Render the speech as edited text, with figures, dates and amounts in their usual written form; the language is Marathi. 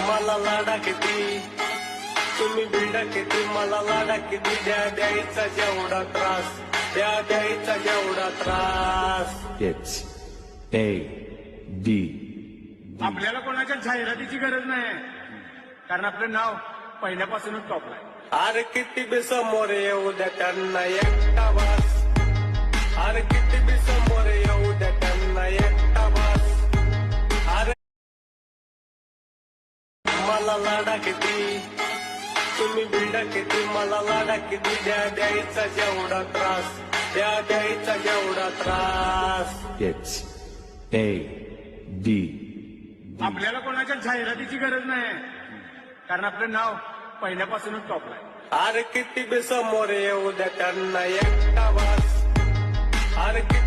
मला लाडा किती तुम्ही बिल्डा किती मला लाडा किती द्यायचा जेवढा त्रास द्यायचा जेवढा त्रास. It's A D. आपल्याला कोणाच्या जाहिरातीची गरज नाही कारण आपलं नाव पहिल्यापासूनच टॉपला आहे. अरे किती बी समोर येऊ द्या त्यांना एकटा वास. अरे किती बी समोर येऊ द्या त्यांना एकटा वास. अरे मला लाडा किती तुम्ही बिल्डा किती मला लाडा किती द्यायचा जेवढा त्रास द्यायचा जेवढा त्रास. It's A D. आपल्याला कोणाच्या जाहिरातीची गरज नाही कारण आपलं नाव पहिल्यापासूनच टॉपला आहे. अरे किती बी समोर येऊ द्या त्यांना एकटा वास. अरे किती